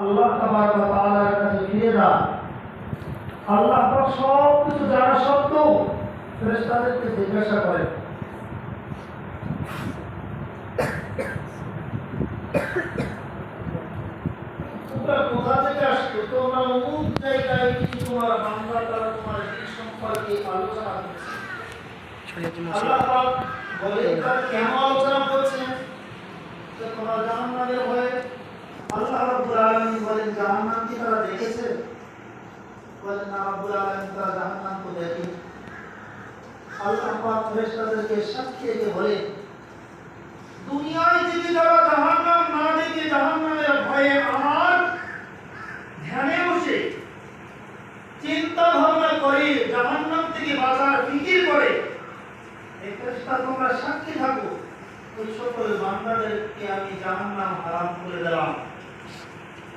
আল্লাহ তাবারক ওয়া তাআলার কাছে ফিরে যা। আল্লাহ পাক সব কিছু জানা সত্ত্বেও ফেরেশতাদেরকে জিজ্ঞাসা করে, তোমরা কোথা থেকে আসছো? তোমরা অমুক জায়গায় কিছু তোমার বান্দা তারা তোমার এই সম্পর্কে আলোচনা করছে। আল্লাহ পাক বলে, তারা কেন আলোচনা করছেন? যে তোমরা জাহান্নামের ভয়ে। আল্লাহ রাব্বুল আলামিন বলেন, জাহান্নাম কি তারা দেখেছে? বলেন না, রাব্বুল আলামিন তারা জাহান্নাম তো দেখেনি। আল্লাহ পাক ফেরেশতাদেরকে সাক্ষী রেখে বলে, দুনিয়ায় যদি যারা জাহান্নাম